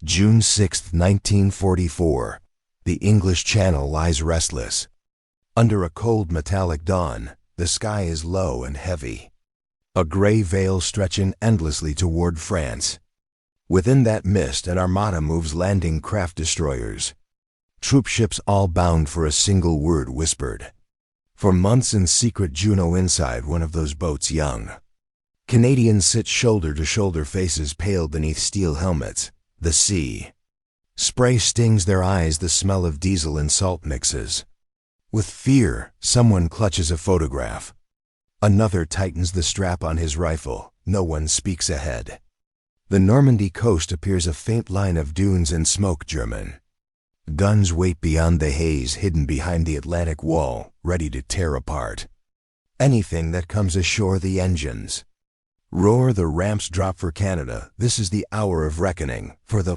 June 6, 1944. The English Channel lies restless. Under a cold metallic dawn, the sky is low and heavy. A gray veil stretching endlessly toward France. Within that mist, an armada moves landing craft destroyers. Troop ships all bound for a single word whispered. For months in secret, Juno inside one of those boats young. Canadians sit shoulder to shoulder, faces pale beneath steel helmets. The sea. Spray stings their eyes, the smell of diesel and salt mixes. With fear, someone clutches a photograph. Another tightens the strap on his rifle. No one speaks ahead. The Normandy coast appears a faint line of dunes and smoke. German guns wait beyond the haze, hidden behind the Atlantic wall, ready to tear apart anything that comes ashore. The engines roar, the ramps drop for Canada. This is the hour of reckoning for the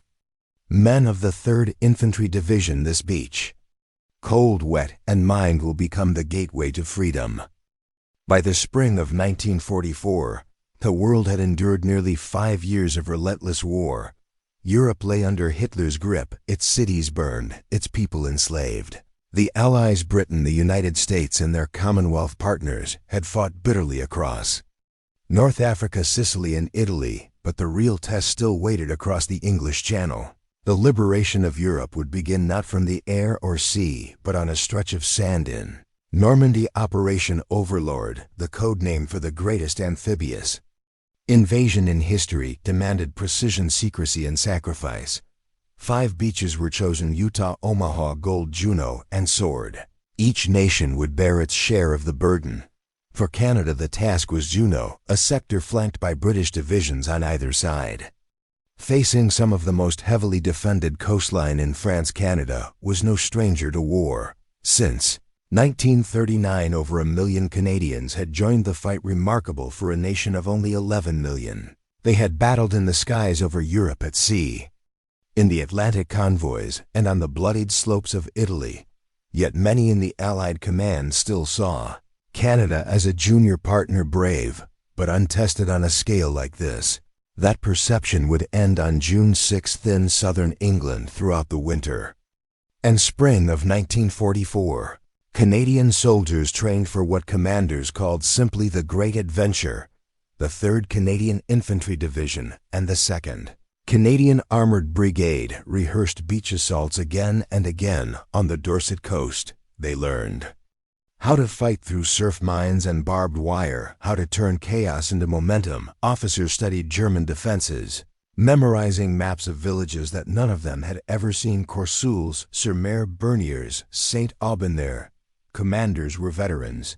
men of the 3rd Infantry Division. This beach, cold, wet, and mined, will become the gateway to freedom. By the spring of 1944, the world had endured nearly 5 years of relentless war. Europe lay under Hitler's grip, its cities burned, its people enslaved. The Allies, Britain, the United States, and their Commonwealth partners had fought bitterly across North Africa, Sicily, and Italy, but the real test still waited across the English Channel. The liberation of Europe would begin not from the air or sea, but on a stretch of sand in Normandy. Operation Overlord, the code name for the greatest amphibious invasion in history, demanded precision, secrecy, and sacrifice. 5 beaches were chosen: Utah, Omaha, Gold, Juno, and Sword. Each nation would bear its share of the burden. For Canada, the task was Juno, a sector flanked by British divisions on either side. Facing some of the most heavily defended coastline in France, Canada was no stranger to war. Since 1939, over 1 million Canadians had joined the fight, remarkable for a nation of only 11 million. They had battled in the skies over Europe, at sea, in the Atlantic convoys, and on the bloodied slopes of Italy. Yet many in the Allied command still saw Canada as a junior partner, brave, but untested on a scale like this. That perception would end on June 6 in southern England. Throughout the winter and spring of 1944, Canadian soldiers trained for what commanders called simply the Great Adventure. The 3rd Canadian Infantry Division and the 2nd Canadian Armored Brigade rehearsed beach assaults again and again on the Dorset coast. They learned how to fight through surf mines and barbed wire, how to turn chaos into momentum. Officers studied German defenses, memorizing maps of villages that none of them had ever seen: Courcelles, Sur-Mer, Berniers, Saint-Aubin. Commanders were veterans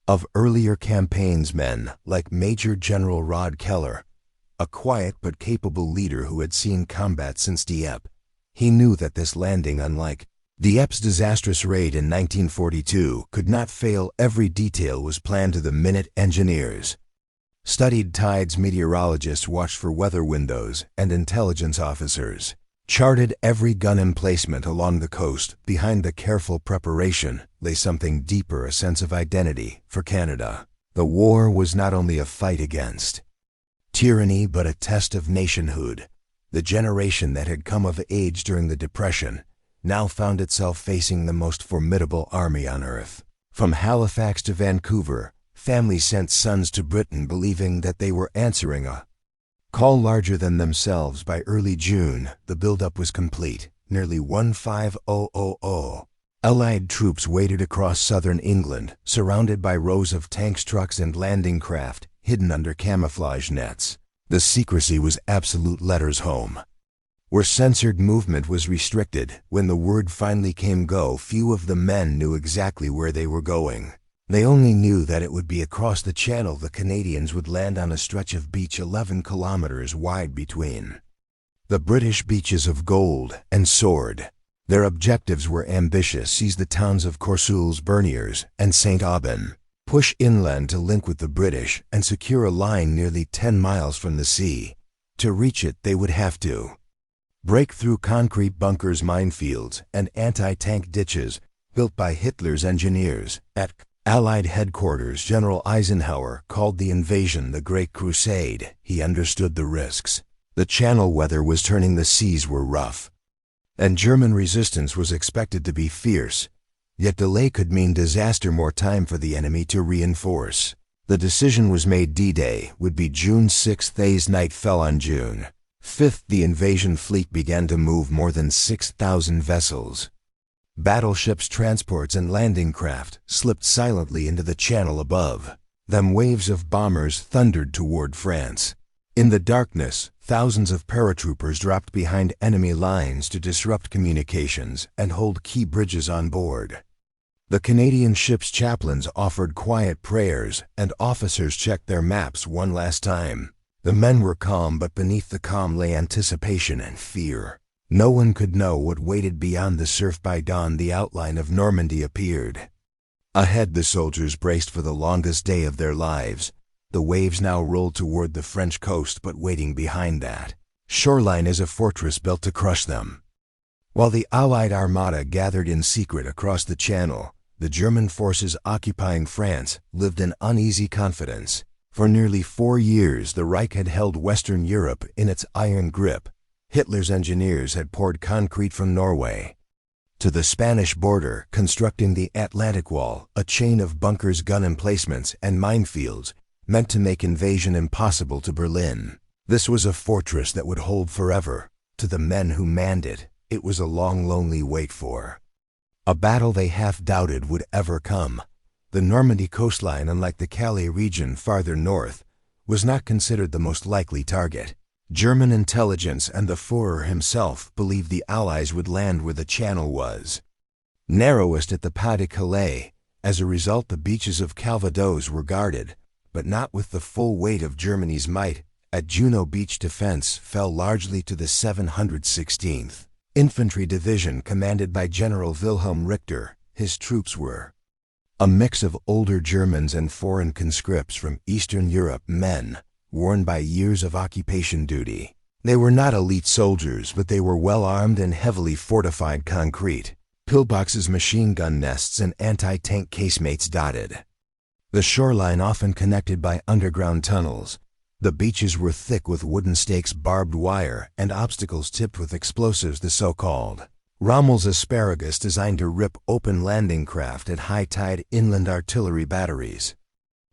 of earlier campaigns, men like Major General Rod Keller, a quiet but capable leader who had seen combat since Dieppe. He knew that this landing, unlike Dieppe's disastrous raid in 1942, could not fail. Every detail was planned to the minute. Engineers studied tides, meteorologists watched for weather windows, and intelligence officers charted every gun emplacement along the coast. Behind the careful preparation lay something deeper, a sense of identity. For Canada, the war was not only a fight against tyranny, but a test of nationhood. The generation that had come of age during the Depression now found itself facing the most formidable army on earth. From Halifax to Vancouver, families sent sons to Britain, believing that they were answering a call larger than themselves. By early June, the buildup was complete. Nearly 15,000 Allied troops waited across southern England, surrounded by rows of tanks, trucks, and landing craft, hidden under camouflage nets. The secrecy was absolute. Letters home were censored, movement was restricted. When the word finally came go, few of the men knew exactly where they were going. They only knew that it would be across the Channel. The Canadians would land on a stretch of beach 11 kilometers wide between the British beaches of Gold and Sword. Their objectives were ambitious: seize the towns of Courcelles, Berniers, and Saint-Aubin, push inland to link with the British, and secure a line nearly 10 miles from the sea. To reach it, they would have to break through concrete bunkers, minefields, and anti-tank ditches built by Hitler's engineers. At Allied headquarters, General Eisenhower called the invasion the Great Crusade. He understood the risks. The The Channel weather was turning, the seas were rough, and German resistance was expected to be fierce. Yet delay could mean disaster, more time for the enemy to reinforce. The decision was made. D-Day would be June 6th. As night fell on June 5th, the invasion fleet began to move, more than 6,000 vessels. Battleships, transports, and landing craft slipped silently into the Channel above them. Waves of bombers thundered toward France. In the darkness, thousands of paratroopers dropped behind enemy lines to disrupt communications and hold key bridges on board. The Canadian ship's chaplains offered quiet prayers, and officers checked their maps one last time. The men were calm, but beneath the calm lay anticipation and fear. No one could know what waited beyond the surf. By dawn, the outline of Normandy appeared. Ahead, the soldiers braced for the longest day of their lives. The waves now rolled toward the French coast, but waiting behind that shoreline is a fortress built to crush them. While the Allied armada gathered in secret across the Channel, the German forces occupying France lived in uneasy confidence. For nearly 4 years, the Reich had held Western Europe in its iron grip. Hitler's engineers had poured concrete from Norway to the Spanish border, constructing the Atlantic Wall, a chain of bunkers, gun emplacements, and minefields meant to make invasion impossible to Berlin. This was a fortress that would hold forever. To the men who manned it, it was a long, lonely wait for a battle they half doubted would ever come. The Normandy coastline, unlike the Calais region farther north, was not considered the most likely target. German intelligence and the Führer himself believed the Allies would land where the Channel was narrowest, at the Pas de Calais. As a result, the beaches of Calvados were guarded, but not with the full weight of Germany's might. At Juno Beach, defense fell largely to the 716th Infantry Division, commanded by General Wilhelm Richter. His troops were a mix of older Germans and foreign conscripts from Eastern Europe, men worn by years of occupation duty. They were not elite soldiers, but they were well armed and heavily fortified. Concrete pillboxes, machine gun nests, and anti-tank casemates dotted the shoreline, often connected by underground tunnels. The beaches were thick with wooden stakes, barbed wire, and obstacles tipped with explosives, the so-called Rommel's asparagus, designed to rip open landing craft at high tide. Inland artillery batteries,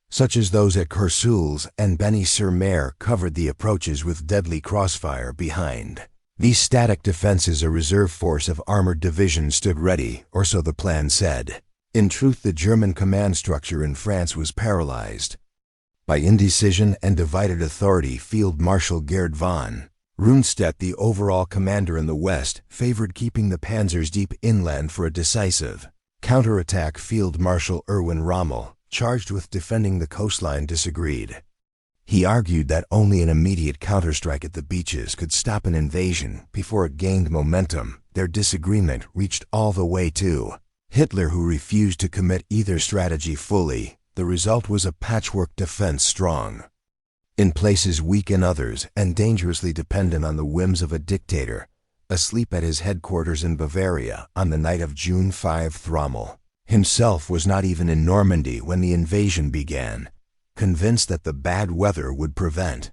such as those at Courcelles and Benny-sur-Mer, covered the approaches with deadly crossfire behind. These static defenses, a reserve force of armored divisions, stood ready, or so the plan said. In truth, the German command structure in France was paralyzed by indecision and divided authority. Field Marshal Gerd von Rundstedt, the overall commander in the West, favored keeping the panzers deep inland for a decisive counterattack. Field Marshal Erwin Rommel, charged with defending the coastline, disagreed. He argued that only an immediate counterstrike at the beaches could stop an invasion before it gained momentum. Their disagreement reached all the way to Hitler, who refused to commit either strategy fully. The result was a patchwork defense, strong in places, weak in others, and dangerously dependent on the whims of a dictator. Asleep at his headquarters in Bavaria on the night of June 5, Rommel himself was not even in Normandy when the invasion began. Convinced that the bad weather would prevent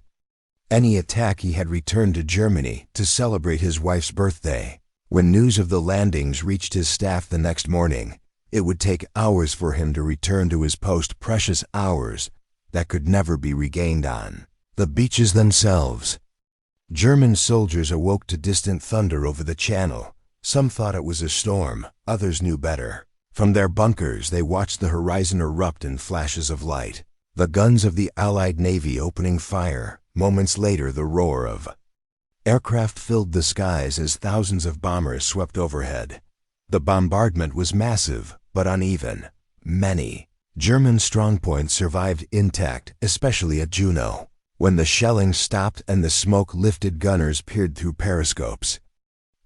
any attack, he had returned to Germany to celebrate his wife's birthday. When news of the landings reached his staff the next morning, it would take hours for him to return to his post, precious hours that could never be regained. On the beaches themselves, German soldiers awoke to distant thunder over the Channel. Some thought it was a storm, others knew better. From their bunkers, they watched the horizon erupt in flashes of light. The guns of the Allied Navy opening fire. Moments later, the roar of aircraft filled the skies as thousands of bombers swept overhead. The bombardment was massive, but uneven. Many German strongpoints survived intact, especially at Juno. When the shelling stopped and the smoke lifted, gunners peered through periscopes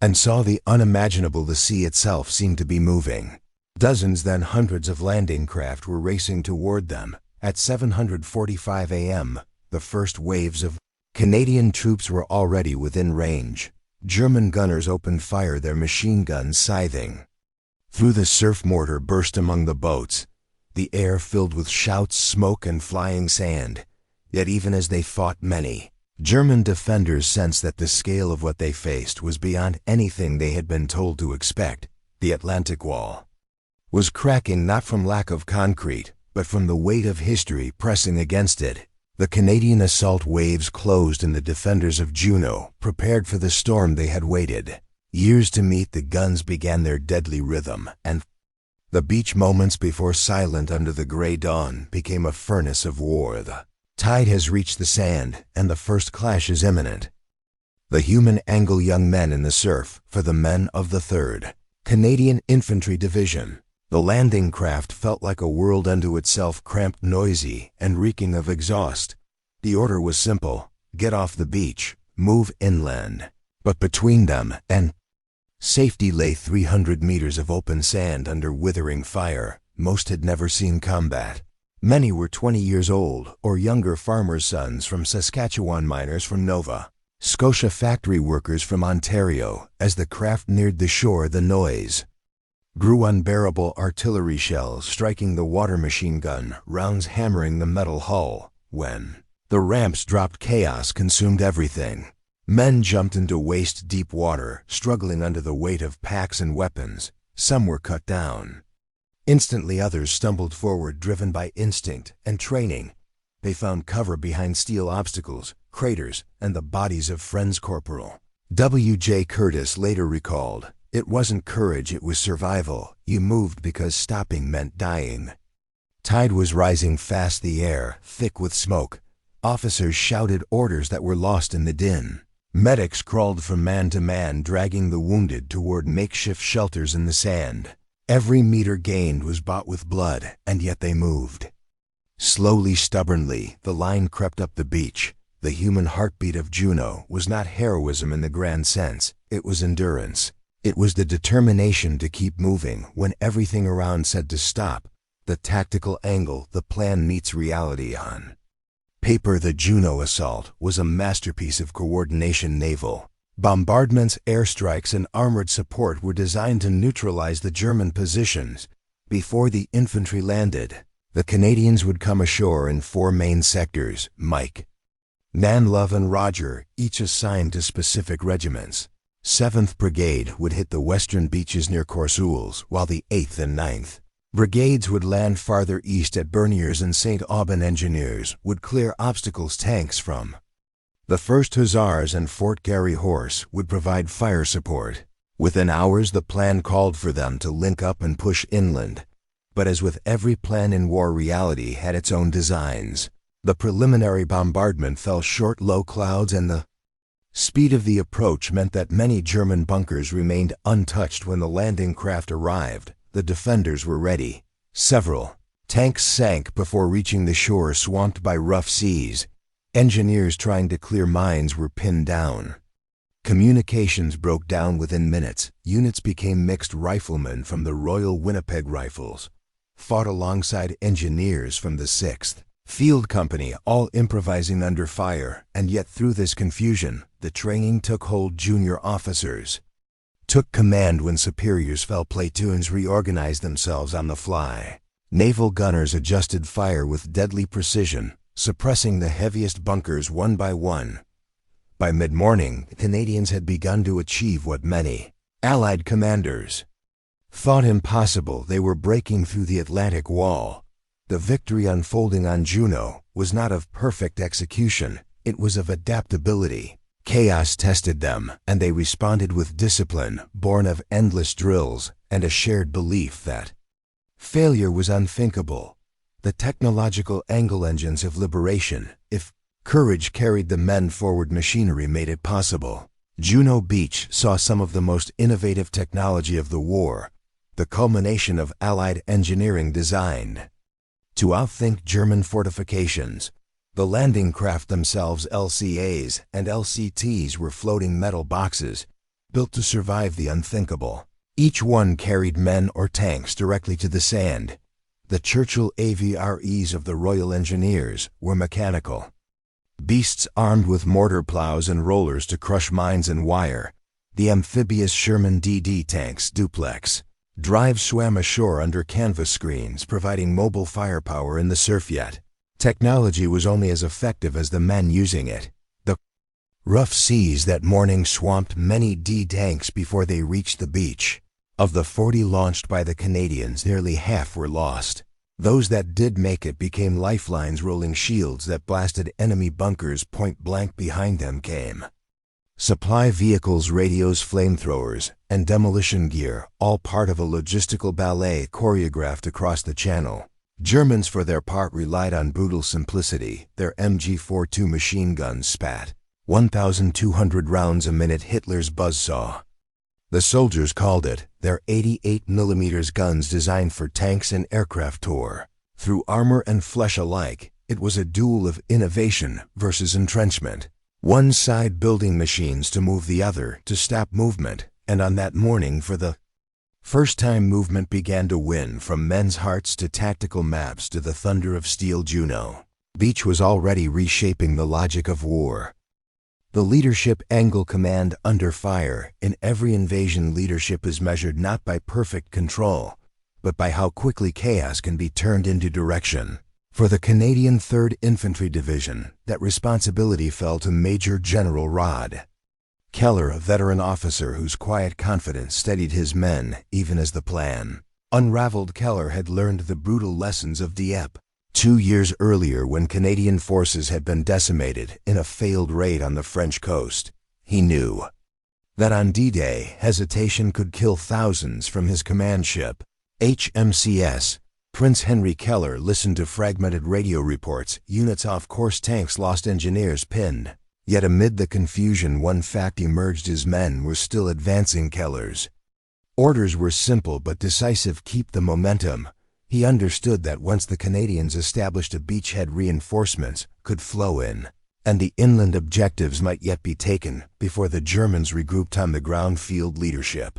and saw the unimaginable. The sea itself seemed to be moving. Dozens, then hundreds of landing craft were racing toward them. At 7:45 a.m., the first waves of Canadian troops were already within range. German gunners opened fire, their machine guns scything through the surf. Mortar burst among the boats, the air filled with shouts, smoke, and flying sand. Yet even as they fought, many German defenders sensed that the scale of what they faced was beyond anything they had been told to expect. The Atlantic Wall was cracking not from lack of concrete, but from the weight of history pressing against it. The Canadian assault waves closed and the defenders of Juno prepared for the storm they had waited years to meet. The guns began their deadly rhythm, and the beach, moments before silent under the gray dawn, became a furnace of war. The tide has reached the sand, and the first clash is imminent. The human angle, young men in the surf, for the men of the 3rd Canadian Infantry Division. The landing craft felt like a world unto itself, cramped, noisy, and reeking of exhaust. The order was simple: get off the beach, move inland. But between them and safety lay 300 meters of open sand under withering fire. Most had never seen combat. Many were 20 years old or younger, farmers' sons from Saskatchewan, miners from Nova Scotia, factory workers from Ontario. As the craft neared the shore, the noise grew unbearable. Artillery shells striking the water, machine gun rounds hammering the metal hull. When the ramps dropped, chaos consumed everything. Men jumped into waist-deep water, struggling under the weight of packs and weapons. Some were cut down instantly, others stumbled forward, driven by instinct and training. They found cover behind steel obstacles, craters, and the bodies of friends. Corporal W.J. Curtis later recalled, "It wasn't courage, it was survival. You moved because stopping meant dying." Tide was rising fast, the air thick with smoke. Officers shouted orders that were lost in the din. Medics crawled from man to man, dragging the wounded toward makeshift shelters in the sand. Every meter gained was bought with blood, and yet they moved. Slowly, stubbornly, the line crept up the beach. The human heartbeat of Juno was not heroism in the grand sense, it was endurance. It was the determination to keep moving when everything around said to stop. The tactical angle, the plan meets reality. On paper, the Juno assault was a masterpiece of coordination. Naval bombardments, airstrikes, and armored support were designed to neutralize the German positions. Before the infantry landed, the Canadians would come ashore in 4 main sectors: Mike, Nan, Love, and Roger, each assigned to specific regiments. 7th Brigade would hit the western beaches near Courcelles, while the 8th and 9th Brigades would land farther east at Berniers, and St. Aubin engineers would clear obstacles. Tanks from the 1st Hussars and Fort Garry Horse would provide fire support. Within hours, the plan called for them to link up and push inland. But as with every plan in war, reality had its own designs. The preliminary bombardment fell short. Low clouds and the speed of the approach meant that many German bunkers remained untouched. When the landing craft arrived, the defenders were ready. Several tanks sank before reaching the shore, swamped by rough seas. Engineers trying to clear mines were pinned down. Communications broke down within minutes. Units became mixed. Riflemen from the Royal Winnipeg Rifles fought alongside engineers from the 6th Field Company, all improvising under fire. And yet through this confusion, the training took hold. Junior officers took command when superiors fell. Platoons reorganized themselves on the fly. Naval gunners adjusted fire with deadly precision, suppressing the heaviest bunkers one by one. By mid-morning, the Canadians had begun to achieve what many Allied commanders thought impossible. They were breaking through the Atlantic Wall. The victory unfolding on Juno was not of perfect execution, it was of adaptability. Chaos tested them, and they responded with discipline, born of endless drills and a shared belief that failure was unthinkable. The technological angle engines of liberation, if courage carried the men forward, machinery made it possible. Juno Beach saw some of the most innovative technology of the war, the culmination of Allied engineering designed to outthink German fortifications. The landing craft themselves, LCAs and LCTs, were floating metal boxes built to survive the unthinkable. Each one carried men or tanks directly to the sand. The Churchill AVREs of the Royal Engineers were mechanical beasts armed with mortar plows and rollers to crush mines and wire. The amphibious Sherman DD tanks, duplex drives, swam ashore under canvas screens, providing mobile firepower in the surf. Yet technology was only as effective as the men using it. The Rough seas that morning swamped many D-tanks before they reached the beach. Of the 40 launched by the Canadians, nearly half were lost. Those that did make it became lifelines, rolling shields that blasted enemy bunkers point blank behind them came. Supply vehicles, radios, flamethrowers, and demolition gear, all part of a logistical ballet choreographed across the Channel. Germans, for their part, relied on brutal simplicity. Their MG-42 machine guns spat 1,200 rounds a minute, Hitler's buzzsaw. The soldiers called it their 88mm guns, designed for tanks and aircraft tour. Through armor and flesh alike, it was a duel of innovation versus entrenchment. One side building machines to move, the other to stop movement, and on that morning, for the first time, movement began to win, from men's hearts to tactical maps to the thunder of steel. Juno Beach was already reshaping the logic of war. The leadership angle, command under fire. In every invasion, leadership is measured not by perfect control, but by how quickly chaos can be turned into direction. For the Canadian 3rd Infantry Division, that responsibility fell to Major General Rod Keller, a veteran officer whose quiet confidence steadied his men even as the plan unraveled. Keller had learned the brutal lessons of Dieppe 2 years earlier, when Canadian forces had been decimated in a failed raid on the French coast. He knew that on D-Day, hesitation could kill thousands. From his command ship, HMCS Prince Henry, Keller listened to fragmented radio reports: units off course, tanks lost, engineers pinned. Yet amid the confusion, one fact emerged: his men were still advancing. Keller's orders were simple but decisive: keep the momentum. He understood that once the Canadians established a beachhead, reinforcements could flow in, and the inland objectives might yet be taken before the Germans regrouped on the ground. Field leadership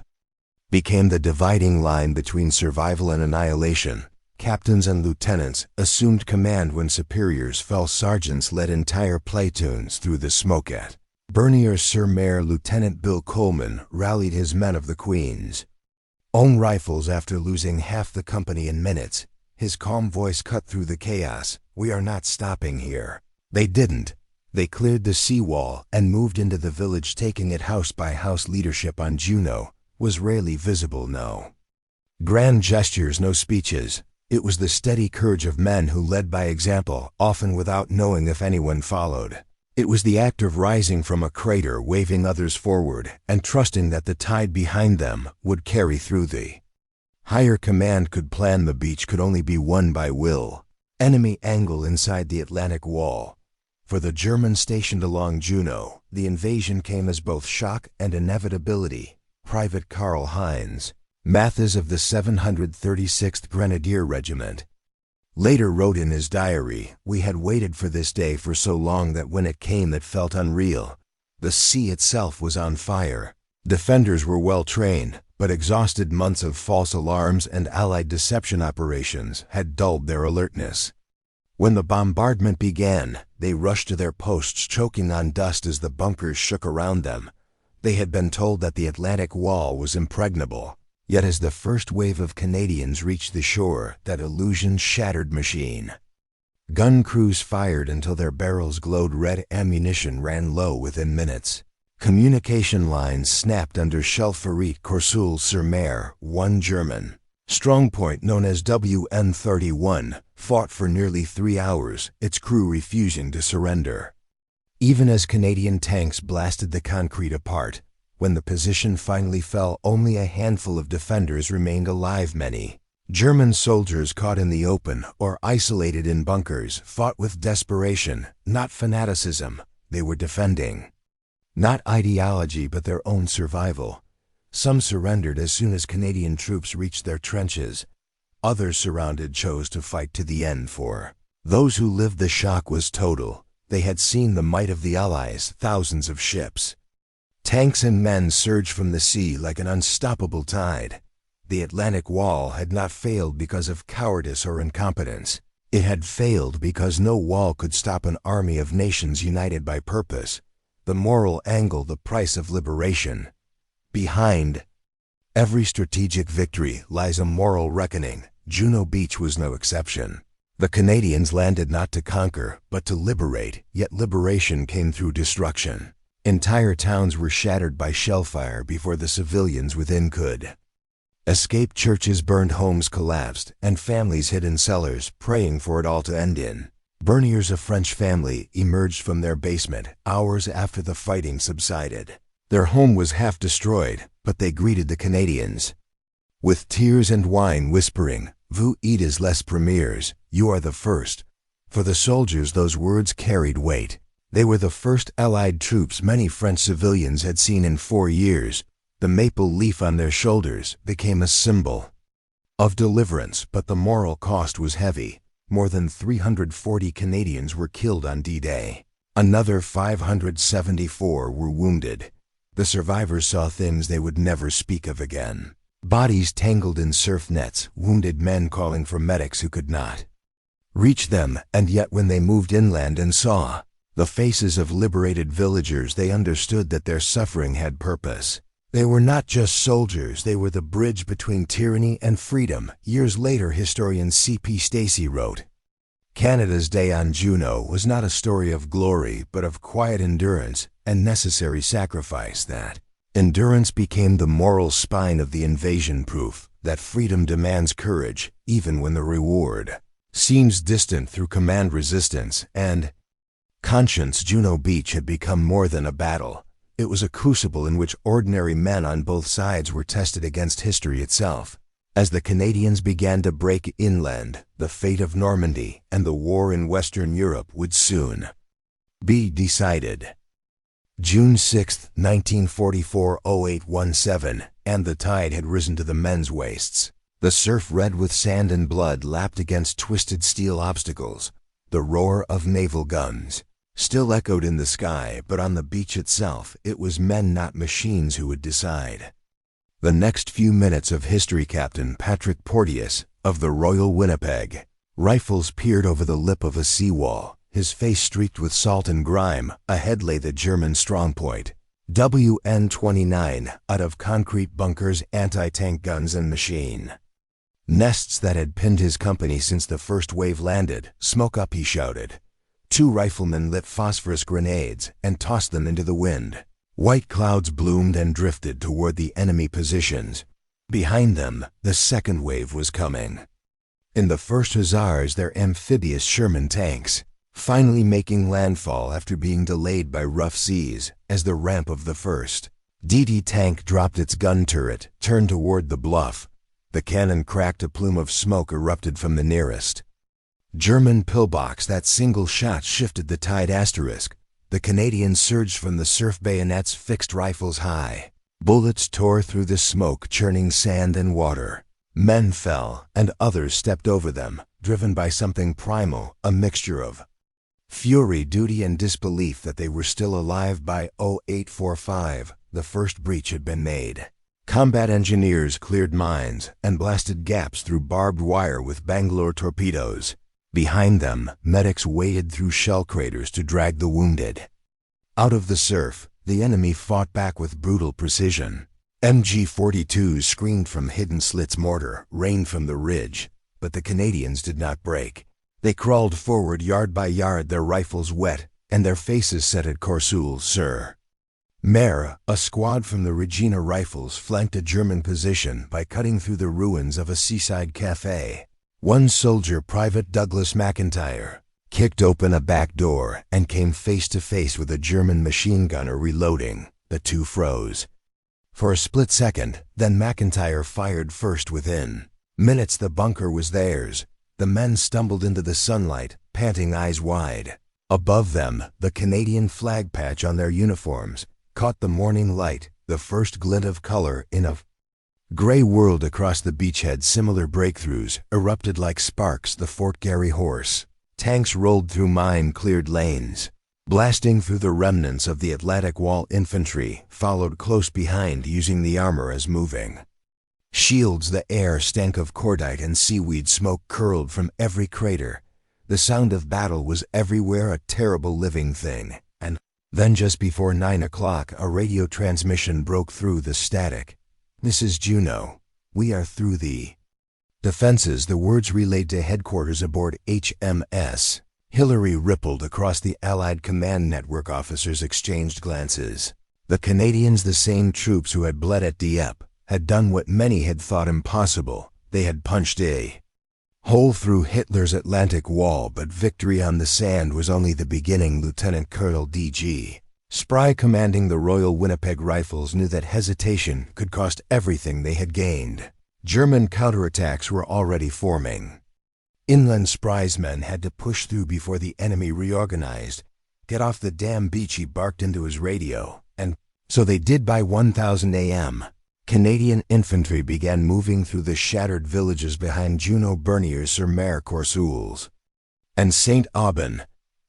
became the dividing line between survival and annihilation. Captains and lieutenants assumed command when superiors fell. Sergeants led entire platoons through the smoke. At Bernier-sur-Mer, Lieutenant Bill Coleman rallied his men of the Queen's own rifles after losing half the company in minutes. His calm voice cut through the chaos: "We are not stopping here." They didn't. They cleared the seawall and moved into the village, taking it house by house. Leadership on Juno was rarely visible. No grand gestures, no speeches. It was the steady courage of men who led by example, often without knowing if anyone followed. It was the act of rising from a crater, waving others forward, and trusting that the tide behind them would carry through. The higher command could plan. The beach could only be won by will. Enemy angle inside the Atlantic Wall. For the Germans stationed along Juno, the invasion came as both shock and inevitability. Private Karl Heinz Mathis of the 736th Grenadier Regiment later wrote in his diary, "We had waited for this day for so long that when it came it felt unreal. The sea itself was on fire. Defenders were well trained, but exhausted. Months of false alarms and Allied deception operations had dulled their alertness. When the bombardment began, they rushed to their posts, choking on dust as the bunkers shook around them. They had been told that the Atlantic Wall was impregnable. Yet as the first wave of Canadians reached the shore, that illusion shattered. Machine gun crews fired until their barrels glowed red. Ammunition ran low within minutes. Communication lines snapped under shell. Courseulles-sur-Mer, one German strongpoint known as WN-31, fought for nearly 3 hours, its crew refusing to surrender. Even as Canadian tanks blasted the concrete apart, when the position finally fell, only a handful of defenders remained alive. Many German soldiers, caught in the open or isolated in bunkers, fought with desperation, not fanaticism. They were defending not ideology but their own survival. Some surrendered as soon as Canadian troops reached their trenches. Others, surrounded, chose to fight to the end. For those who lived, the shock was total. They had seen the might of the Allies, thousands of ships, tanks and men surged from the sea like an unstoppable tide. The Atlantic Wall had not failed because of cowardice or incompetence. It had failed because no wall could stop an army of nations united by purpose. The moral angle, the price of liberation. Behind every strategic victory lies a moral reckoning. Juno Beach was no exception. The Canadians landed not to conquer, but to liberate, yet liberation came through destruction. Entire towns were shattered by shellfire before the civilians within could. Escaped churches burned, homes collapsed, and families hid in cellars, praying for it all to end in. Berniers, a French family, emerged from their basement hours after the fighting subsided. Their home was half destroyed, but they greeted the Canadians with tears and wine, whispering, "Vous êtes les premiers, you are the first." For the soldiers, those words carried weight. They were the first Allied troops many French civilians had seen in 4 years. The maple leaf on their shoulders became a symbol of deliverance, but the moral cost was heavy. More than 340 Canadians were killed on D-Day. Another 574 were wounded. The survivors saw things they would never speak of again. Bodies tangled in surf nets, wounded men calling for medics who could not reach them, and yet when they moved inland and saw the faces of liberated villagers, they understood that their suffering had purpose. They were not just soldiers, they were the bridge between tyranny and freedom. Years later, historian C.P. Stacey wrote, "Canada's Day on Juno was not a story of glory, but of quiet endurance and necessary sacrifice. That endurance became the moral spine of the invasion, proof that freedom demands courage, even when the reward seems distant through command resistance and conscience." Juno Beach had become more than a battle. It was a crucible in which ordinary men on both sides were tested against history itself. As the Canadians began to break inland, the fate of Normandy and the war in Western Europe would soon be decided. June 6, 1944, 0817, and the tide had risen to the men's waists. The surf, red with sand and blood, lapped against twisted steel obstacles. The roar of naval guns still echoed in the sky, but on the beach itself, it was men, not machines, who would decide. The next few minutes of history. Captain Patrick Porteous, of the Royal Winnipeg Rifles, peered over the lip of a seawall, his face streaked with salt and grime. Ahead lay the German strongpoint, WN-29, out of concrete bunkers, anti-tank guns, and machine nests that had pinned his company since the first wave landed. "Smoke up," he shouted. 2 riflemen lit phosphorus grenades and tossed them into the wind. White clouds bloomed and drifted toward the enemy positions. Behind them, the second wave was coming. In the 1st Hussars, their amphibious Sherman tanks, finally making landfall after being delayed by rough seas, as the ramp of the 1st DD tank dropped its gun turret, turned toward the bluff. The cannon cracked, a plume of smoke erupted from the nearest German pillbox. That single shot shifted the tide. Asterisk. The Canadians surged from the surf, bayonets fixed, rifles high. Bullets tore through the smoke, churning sand and water. Men fell, and others stepped over them, driven by something primal, a mixture of fury, duty, and disbelief that they were still alive. By 0845, the first breach had been made. Combat engineers cleared mines and blasted gaps through barbed wire with Bangalore torpedoes. Behind them, medics waded through shell craters to drag the wounded out of the surf. The enemy fought back with brutal precision. MG-42s screamed from hidden slits, mortar rained from the ridge, but the Canadians did not break. They crawled forward yard by yard, their rifles wet and their faces set at Coursul-sur Mer. A squad from the Regina Rifles flanked a German position by cutting through the ruins of a seaside cafe. One soldier, Private Douglas McIntyre, kicked open a back door and came face to face with a German machine gunner reloading. The two froze for a split second, then McIntyre fired first. Within minutes, the bunker was theirs. The men stumbled into the sunlight, panting, eyes wide. Above them, the Canadian flag patch on their uniforms caught the morning light, the first glint of color in a gray world. Across the beachhead, similar breakthroughs erupted like sparks. The Fort Garry Horse tanks rolled through mine-cleared lanes, blasting through the remnants of the Atlantic Wall. Infantry followed close behind, using the armor as moving shields. The air stank of cordite and seaweed. Smoke curled from every crater. The sound of battle was everywhere, a terrible living thing. And then, just before 9 o'clock, a radio transmission broke through the static. "This is Juno. We are through the defenses." The words relayed to headquarters aboard HMS Hillary rippled across the Allied command network. Officers exchanged glances. The Canadians, the same troops who had bled at Dieppe, had done what many had thought impossible. They had punched a hole through Hitler's Atlantic Wall, but victory on the sand was only the beginning. Lieutenant Colonel D.G. Spry, commanding the Royal Winnipeg Rifles, knew that hesitation could cost everything they had gained. German counterattacks were already forming. Inland, Spry's men had to push through before the enemy reorganized. "Get off the damn beach," he barked into his radio, and so they did. By 1000 a.m., Canadian infantry began moving through the shattered villages behind Juno, Bernier-sur-Mer, Courcelles, and Saint-Aubin.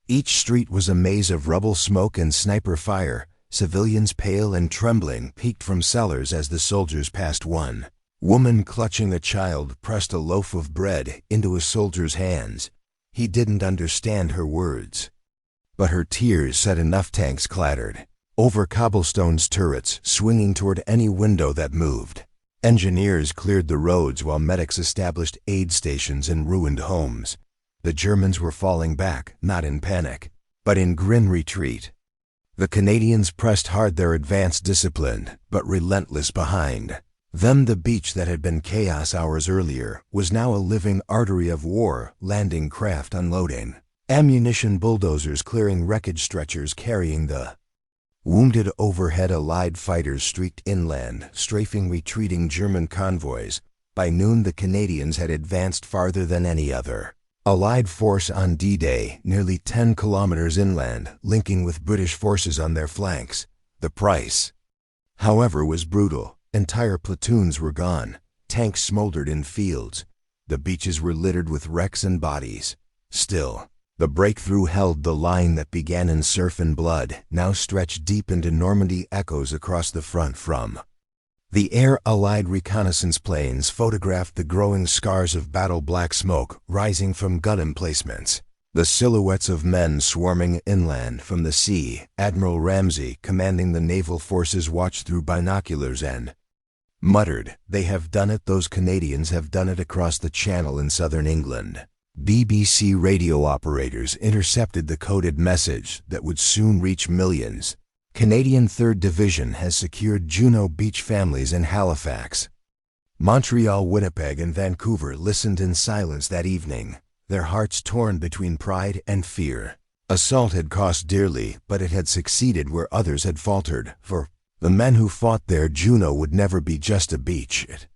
Each street was a maze of rubble, smoke, and sniper fire. Civilians, pale and trembling, peeked from cellars as the soldiers passed. One woman, clutching a child, pressed a loaf of bread into a soldier's hands. He didn't understand her words, but her tears said enough. Tanks clattered over cobblestones, turrets swinging toward any window that moved. Engineers cleared the roads while medics established aid stations in ruined homes. The Germans were falling back, not in panic, but in grim retreat. The Canadians pressed hard, their advance disciplined, but relentless. Behind them, the beach that had been chaos hours earlier was now a living artery of war. Landing craft unloading ammunition, bulldozers clearing wreckage, stretchers carrying the wounded overhead. Allied fighters streaked inland, strafing retreating German convoys. By noon, the Canadians had advanced farther than any other Allied force on D-Day, nearly 10 kilometers inland, linking with British forces on their flanks. The price, however, was brutal. Entire platoons were gone. Tanks smoldered in fields. The beaches were littered with wrecks and bodies. Still, the breakthrough held. The line that began in surf and blood now stretched deep into Normandy. Echoes across the front from the air. Allied reconnaissance planes photographed the growing scars of battle, black smoke rising from gun emplacements. The silhouettes of men swarming inland from the sea. Admiral Ramsay, commanding the naval forces, watched through binoculars and muttered, "They have done it. Those Canadians have done it." Across the channel in southern England, BBC radio operators intercepted the coded message that would soon reach millions. Canadian 3rd Division has secured Juno Beach. Families in Halifax, Montreal, Winnipeg, and Vancouver listened in silence that evening, their hearts torn between pride and fear. Assault had cost dearly, but it had succeeded where others had faltered. For the men who fought there, Juno would never be just a beach. It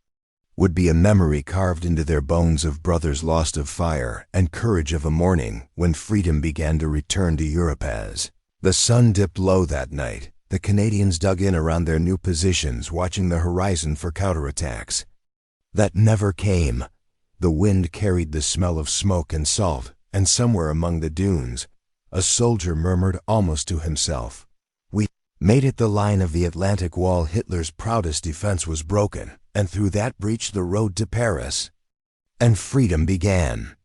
would be a memory carved into their bones of brothers lost, of fire and courage, of a morning when freedom began to return to Europe. As the sun dipped low that night, the Canadians dug in around their new positions, watching the horizon for counterattacks that never came. The wind carried the smell of smoke and salt, and somewhere among the dunes, a soldier murmured almost to himself, "We made it." The line of the Atlantic Wall, Hitler's proudest defense, was broken, and through that breach the road to Paris and freedom began.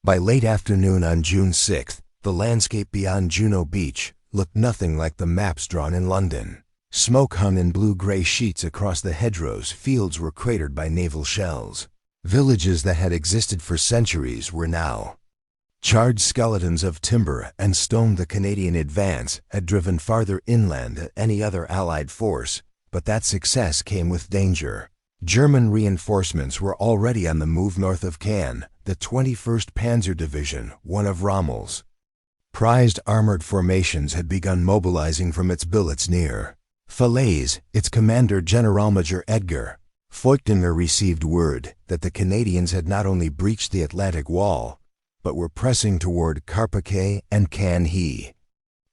By late afternoon on June 6th, the landscape beyond Juno Beach looked nothing like the maps drawn in London. Smoke hung in blue-gray sheets across the hedgerows. Fields were cratered by naval shells. Villages that had existed for centuries were now charred skeletons of timber and stone. The Canadian advance had driven farther inland than any other Allied force, but that success came with danger. German reinforcements were already on the move north of Caen. The 21st Panzer Division, one of Rommel's prized armored formations, had begun mobilizing from its billets near Falaise. Its commander, Generalmajor Edgar Feuchtinger, received word that the Canadians had not only breached the Atlantic Wall, but were pressing toward Carpiquet and Caen. He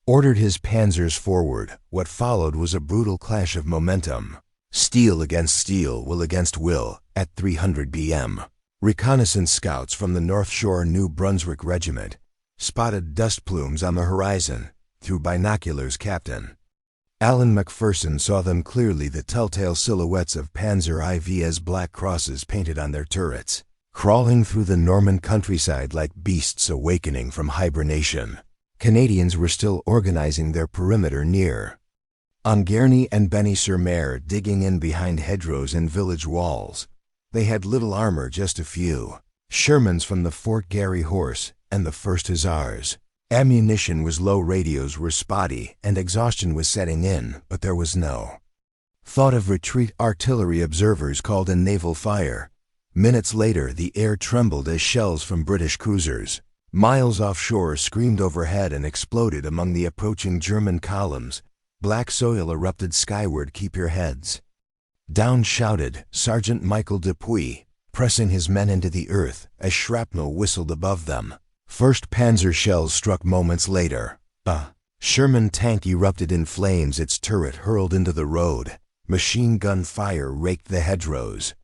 ordered his panzers forward. What followed was a brutal clash of momentum. Steel against steel, will against will. At 300 p.m., reconnaissance scouts from the North Shore New Brunswick Regiment spotted dust plumes on the horizon. Through binoculars, Captain Alan McPherson saw them clearly, the telltale silhouettes of Panzer IV's black crosses painted on their turrets, crawling through the Norman countryside like beasts awakening from hibernation. Canadians were still organizing their perimeter near Anguerny and Benny-sur-Mer, digging in behind hedgerows and village walls. They had little armor, just a few Shermans from the Fort Garry Horse, and the 1st Hussars. Ammunition was low, radios were spotty, and exhaustion was setting in, but there was no thought of retreat. Artillery observers called in naval fire. Minutes later, the air trembled as shells from British cruisers miles offshore screamed overhead and exploded among the approaching German columns. Black soil erupted skyward. "Keep your heads down," shouted Sergeant Michael Dupuy, pressing his men into the earth as shrapnel whistled above them. First Panzer shells struck moments later. A Sherman tank erupted in flames, its turret hurled into the road. Machine gun fire raked the hedgerows.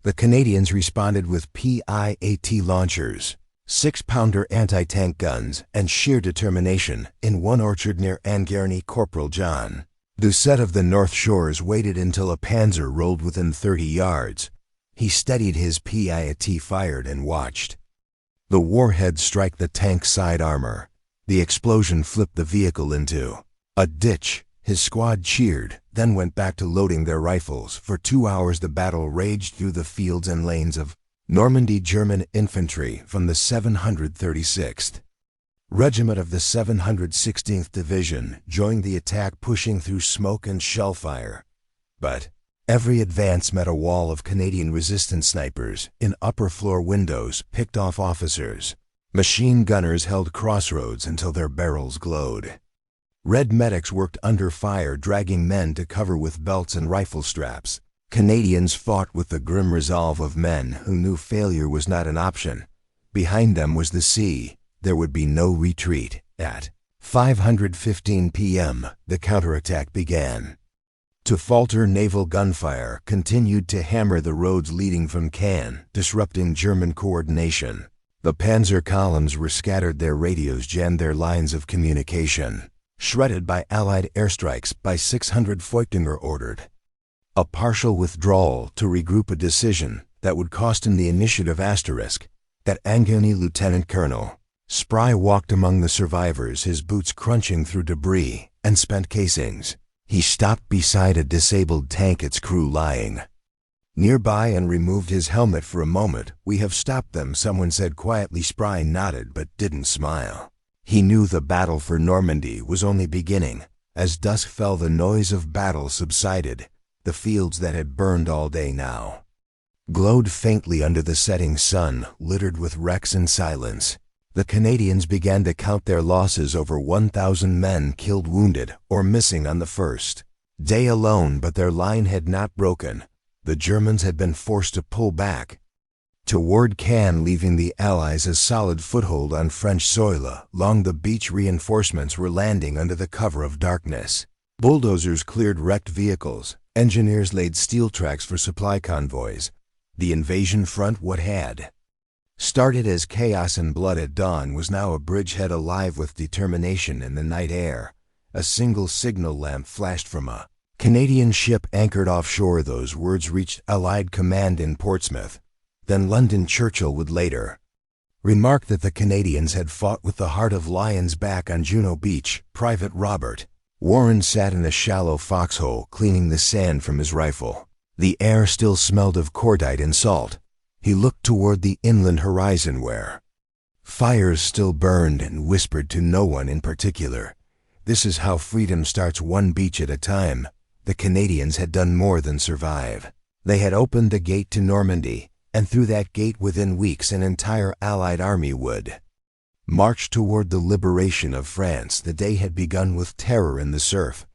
The Canadians responded with PIAT launchers, 6-pounder anti-tank guns, and sheer determination. In one orchard near Angarny, Corporal John Doucette of the North Shores waited until a Panzer rolled within 30 yards. He steadied his PIAT, fired, and watched the warhead strike the tank's side armor. The explosion flipped the vehicle into a ditch. His squad cheered, then went back to loading their rifles. For 2 hours the battle raged through the fields and lanes of Normandy. German infantry from the 736th Regiment of the 716th Division joined the attack, pushing through smoke and shellfire. But every advance met a wall of Canadian resistance snipers in upper-floor windows, picked off officers. Machine gunners held crossroads until their barrels glowed. Red medics worked under fire, dragging men to cover with belts and rifle straps. Canadians fought with the grim resolve of men who knew failure was not an option. Behind them was the sea. There would be no retreat. At 5:15 p.m., the counterattack began. To falter, naval gunfire continued to hammer the roads leading from Caen, disrupting German coordination. The panzer columns were scattered, their radios jammed, their lines of communication shredded by Allied airstrikes. By 600, Feuchtinger ordered a partial withdrawal to regroup, a decision that would cost him the initiative. At Angarny, Lieutenant Colonel Spry walked among the survivors, his boots crunching through debris and spent casings. He stopped beside a disabled tank, its crew lying nearby, and removed his helmet for a moment. "We have stopped them," someone said quietly. Spry nodded but didn't smile. He knew the battle for Normandy was only beginning. As dusk fell, the noise of battle subsided. The fields that had burned all day now glowed faintly under the setting sun, littered with wrecks and silence. The Canadians began to count their losses, over 1,000 men killed, wounded, or missing on the first day alone, but their line had not broken. The Germans had been forced to pull back toward Caen, leaving the Allies a solid foothold on French soil. Along the beach, reinforcements were landing under the cover of darkness. Bulldozers cleared wrecked vehicles. Engineers laid steel tracks for supply convoys. The invasion front, what had started as chaos and blood at dawn, was now a bridgehead alive with determination. In the night air, a single signal lamp flashed from a Canadian ship anchored offshore. Those words reached Allied command in Portsmouth. Then London. Churchill would later remark that the Canadians had fought with the heart of lions. Back on Juno Beach, Private Robert Warren sat in a shallow foxhole, cleaning the sand from his rifle. The air still smelled of cordite and salt. He looked toward the inland horizon where fires still burned, and whispered to no one in particular, "This is how freedom starts, one beach at a time." The Canadians had done more than survive. They had opened the gate to Normandy, and through that gate, within weeks, an entire Allied army would march toward the liberation of France. The day had begun with terror in the surf,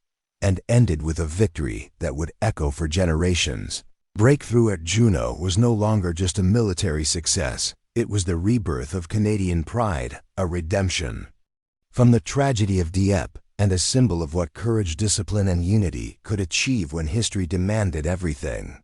and ended with a victory that would echo for generations. Breakthrough at Juno was no longer just a military success. It was the rebirth of Canadian pride, a redemption from the tragedy of Dieppe, and a symbol of what courage, discipline, and unity could achieve when history demanded everything.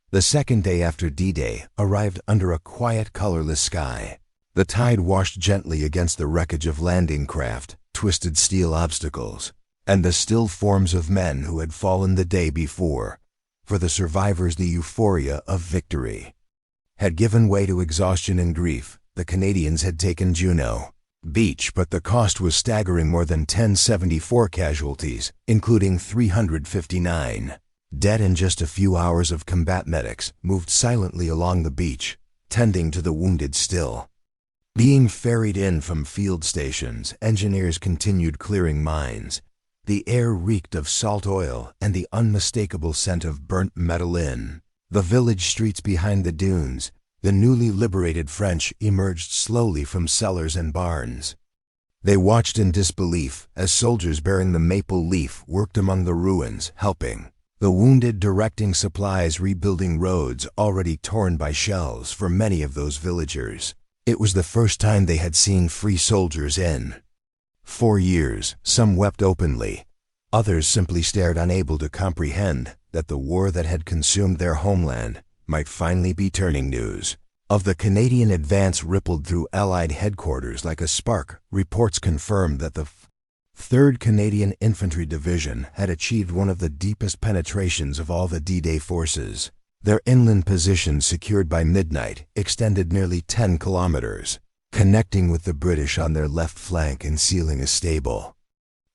The second day after D-Day arrived under a quiet, colorless sky. The tide washed gently against the wreckage of landing craft, twisted steel obstacles, and the still forms of men who had fallen the day before. For the survivors, the euphoria of victory had given way to exhaustion and grief. The Canadians had taken Juno Beach, but the cost was staggering: more than 1074 casualties, including 359 dead. In just a few hours of combat, medics moved silently along the beach, tending to the wounded still Being ferried in from field stations, engineers continued clearing mines. The air reeked of salt oil and the unmistakable scent of burnt metal in the village streets behind the dunes. The newly liberated French emerged slowly from cellars and barns. They watched in disbelief as soldiers bearing the maple leaf worked among the ruins, helping the wounded, directing supplies, rebuilding roads already torn by shells for many of those villagers. It was the first time they had seen free soldiers in 4 years. Some wept openly. Others simply stared, unable to comprehend that the war that had consumed their homeland might finally be turning news of the Canadian advance rippled through Allied headquarters like a spark. Reports confirmed that the 3rd Canadian Infantry Division had achieved one of the deepest penetrations of all the D-Day forces. Their inland position, secured by midnight, extended nearly 10 kilometers, connecting with the British on their left flank and sealing a stable.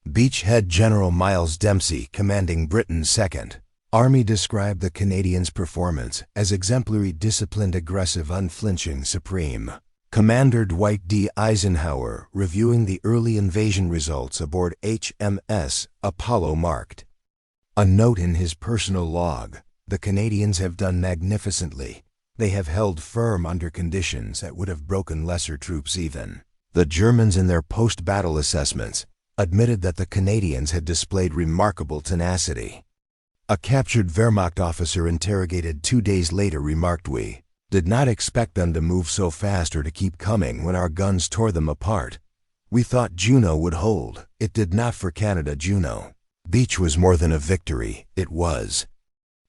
Beachhead General Miles Dempsey, commanding Britain's 2nd Army, described the Canadians' performance as exemplary, disciplined, aggressive, unflinching, supreme. Commander Dwight D. Eisenhower, reviewing the early invasion results aboard HMS Apollo, marked a note in his personal log: "The Canadians have done magnificently. They have held firm under conditions that would have broken lesser troops even." The Germans, in their post-battle assessments, admitted that the Canadians had displayed remarkable tenacity. A captured Wehrmacht officer interrogated 2 days later remarked, "We did not expect them to move so fast or to keep coming when our guns tore them apart. We thought Juno would hold. It did not for Canada." Juno Beach was more than a victory, it was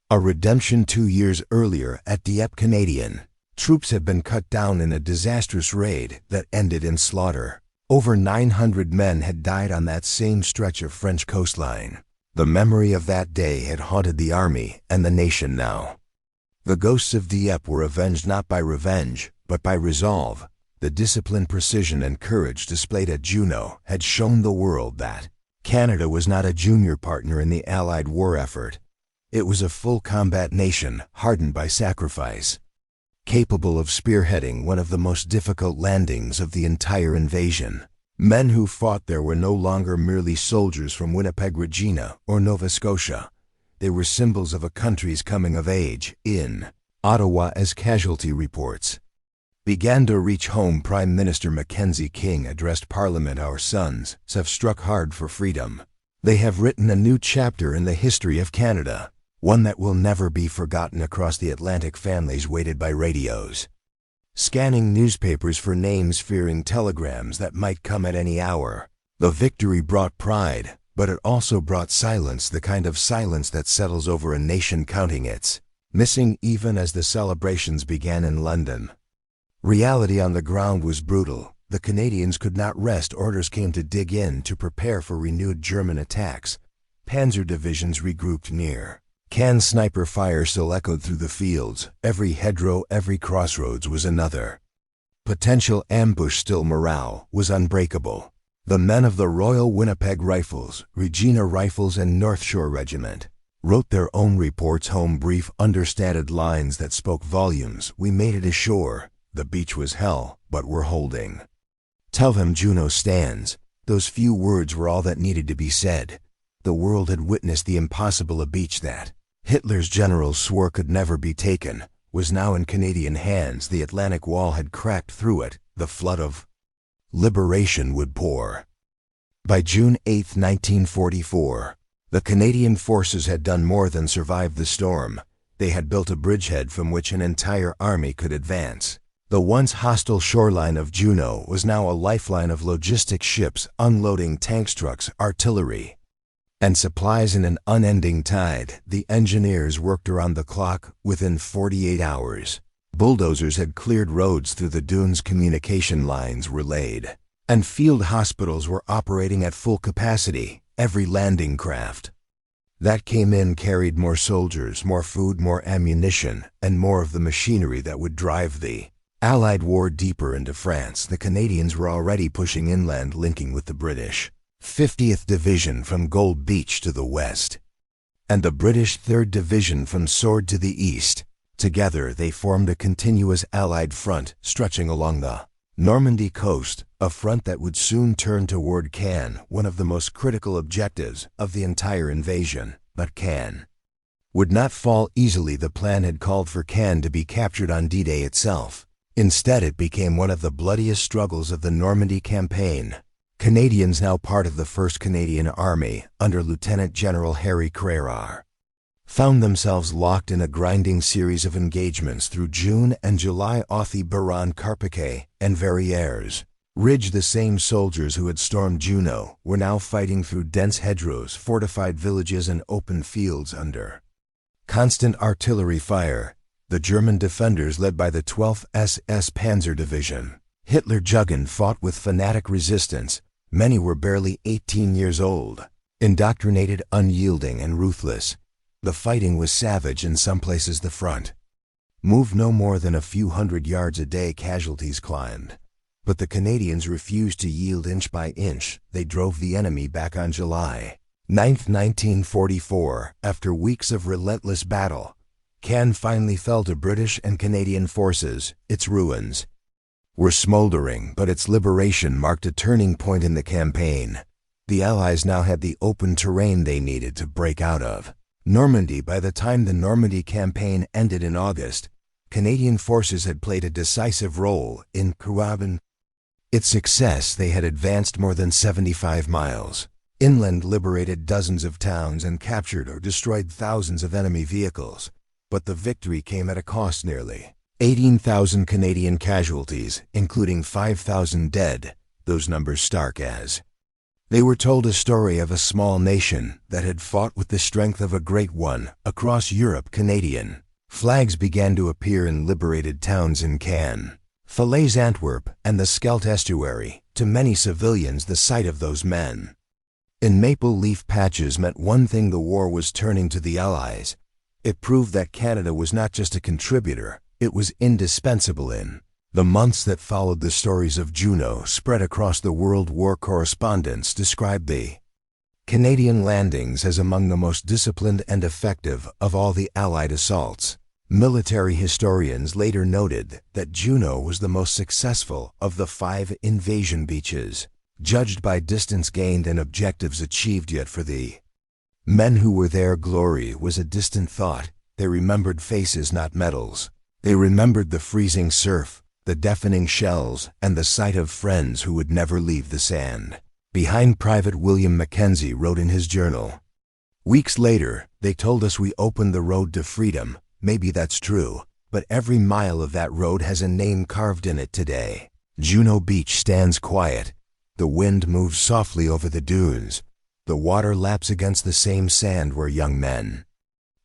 a redemption. 2 years earlier at Dieppe, Canadian troops had been cut down in a disastrous raid that ended in slaughter. Over 900 men had died on that same stretch of French coastline. The memory of that day had haunted the army and the nation now. The ghosts of Dieppe were avenged not by revenge, but by resolve. The discipline, precision, and courage displayed at Juno had shown the world that Canada was not a junior partner in the Allied war effort. It was a full combat nation, hardened by sacrifice, capable of spearheading one of the most difficult landings of the entire invasion. Men who fought there were no longer merely soldiers from Winnipeg, Regina, or Nova Scotia. They were symbols of a country's coming of age. In Ottawa, as casualty reports began to reach home, Prime Minister Mackenzie King addressed Parliament. "Our sons have struck hard for freedom. They have written a new chapter in the history of Canada, one that will never be forgotten." Across the Atlantic, families waited by radios, scanning newspapers for names, fearing telegrams that might come at any hour. The victory brought pride, but it also brought silence, the kind of silence that settles over a nation counting its missing. Even as the celebrations began in London, reality on the ground was brutal. The Canadians could not rest. Orders came to dig in, to prepare for renewed German attacks. Panzer divisions regrouped near Caen. Sniper fire still echoed through the fields. Every hedgerow, every crossroads was another potential ambush. Still, morale was unbreakable. The men of the Royal Winnipeg Rifles, Regina Rifles, and North Shore Regiment wrote their own reports home, brief, understated lines that spoke volumes. "We made it ashore. The beach was hell, but we're holding. Tell them Juno stands." Those few words were all that needed to be said. The world had witnessed the impossible. A beach that Hitler's generals swore could never be taken was now in Canadian hands. The Atlantic Wall had cracked. Through it, the flood of liberation would pour. By June 8, 1944, the Canadian forces had done more than survive the storm. They had built a bridgehead from which an entire army could advance. The once hostile shoreline of Juno was now a lifeline of logistics, ships unloading tanks, trucks, artillery, and supplies in an unending tide. The engineers worked around the clock. Within 48 hours, bulldozers had cleared roads through the dunes, communication lines were laid, and field hospitals were operating at full capacity. Every landing craft that came in carried more soldiers, more food, more ammunition, and more of the machinery that would drive the Allied war deeper into France. The Canadians were already pushing inland, linking with the British 50th Division from Gold Beach to the west, and the British 3rd Division from Sword to the east. Together they formed a continuous Allied front stretching along the Normandy coast, a front that would soon turn toward Caen, one of the most critical objectives of the entire invasion. But Caen would not fall easily. The plan had called for Caen to be captured on D-Day itself. Instead, it became one of the bloodiest struggles of the Normandy campaign. Canadians, now part of the 1st Canadian Army under Lieutenant General Harry Crerar, found themselves locked in a grinding series of engagements through June and July. Authy, Baron, Carpiquet, and Verrières Ridge, the same soldiers who had stormed Juno, were now fighting through dense hedgerows, fortified villages, and open fields under constant artillery fire. The German defenders, led by the 12th SS Panzer Division, Hitlerjugend, fought with fanatic resistance. Many were barely 18 years old, indoctrinated, unyielding, and ruthless. The fighting was savage. In some places the front moved no more than a few hundred yards a day. Casualties climbed, but the Canadians refused to yield. Inch by inch, they drove the enemy back. On July 9, 1944, after weeks of relentless battle, Caen finally fell to British and Canadian forces. Its ruins were smoldering, but its liberation marked a turning point in the campaign. The Allies now had the open terrain they needed to break out of Normandy. By the time the Normandy campaign ended in August, Canadian forces had played a decisive role in Caen. Its success, they had advanced more than 75 miles inland, liberated dozens of towns, and captured or destroyed thousands of enemy vehicles. But the victory came at a cost: nearly 18,000 Canadian casualties, including 5,000 dead. Those numbers stark as they were told a story of a small nation that had fought with the strength of a great one. Across Europe, Canadian flags began to appear in liberated towns in Caen, Falaise, Antwerp, and the Scheldt estuary. To many civilians, the sight of those men in maple leaf patches meant one thing: the war was turning to the Allies. It proved that Canada was not just a contributor, it was indispensable. In the months that followed, the stories of Juno spread across the world. War correspondents described the Canadian landings as among the most disciplined and effective of all the Allied assaults. Military historians later noted that Juno was the most successful of the 5 invasion beaches, judged by distance gained and objectives achieved. Yet for the men who were there, glory was a distant thought. They remembered faces, not medals. They remembered the freezing surf, the deafening shells, and the sight of friends who would never leave the sand behind. Private William Mackenzie wrote in his journal, "Weeks later, they told us we opened the road to freedom. Maybe that's true, but every mile of that road has a name carved in it today. Juno Beach stands quiet. The wind moves softly over the dunes. The water laps against the same sand where young men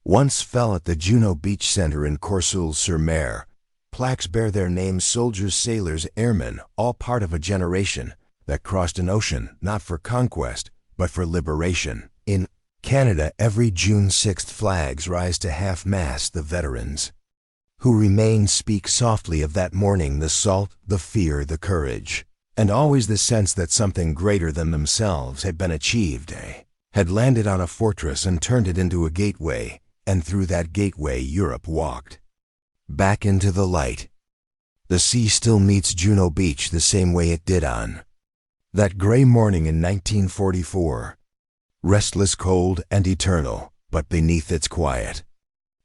once fell at the Juno Beach Center in Courseulles-sur-Mer. Plaques bear their names: soldiers, sailors, airmen, all part of a generation that crossed an ocean, not for conquest, but for liberation." In Canada, every June 6th, flags rise to half-mast. The veterans who remain speak softly of that morning: the salt, the fear, the courage, and always the sense that something greater than themselves had been achieved. They had landed on a fortress and turned it into a gateway, and through that gateway Europe walked back into the light. The sea still meets Juno Beach the same way it did on that gray morning in 1944. Restless, cold, and eternal, but beneath its quiet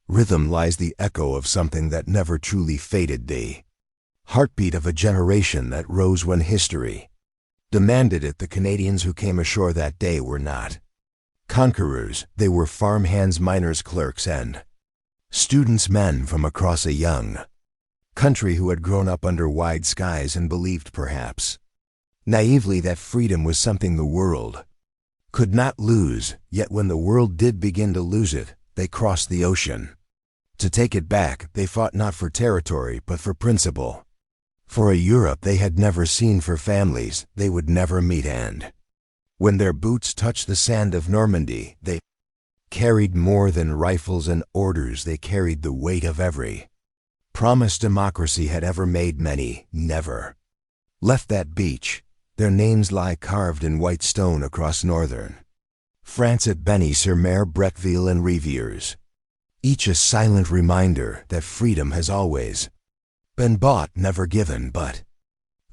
rhythm lies the echo of something that never truly faded, the heartbeat of a generation that rose when history demanded it. The Canadians who came ashore that day were not conquerors. They were farmhands, miners, clerks, and students, men from across a young country who had grown up under wide skies and believed, perhaps naively, that freedom was something the world could not lose. Yet when the world did begin to lose it, they crossed the ocean to take it back. They fought not for territory, but for principle, for a Europe they had never seen, for families they would never meet. And when their boots touched the sand of Normandy, they carried more than rifles and orders. They carried the weight of every promise democracy had ever made. Many never left that beach. Their names lie carved in white stone across northern France at Beny-sur-Mer, Bretteville, and Rivières, each a silent reminder that freedom has always been bought, never given. But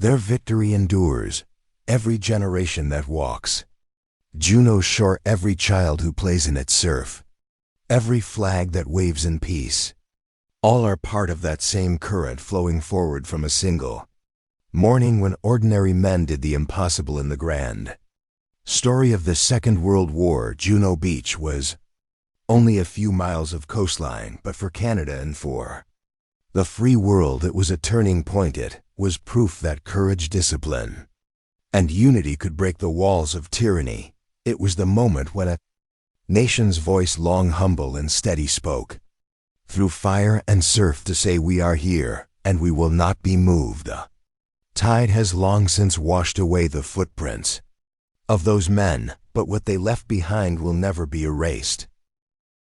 Their victory endures, every generation that walks. Juno's shore, every child who plays in its surf, every flag that waves in peace. All are part of that same current flowing forward from a single morning when ordinary men did the impossible in the grand story of the Second World War. Juno Beach was only a few miles of coastline, but for Canada and for the free world it was a turning point. It was proof that courage, discipline, and unity could break the walls of tyranny. It was the moment when a nation's voice, long humble and steady, spoke through fire and surf to say, "We are here, and we will not be moved." The tide has long since washed away the footprints of those men, but what they left behind will never be erased.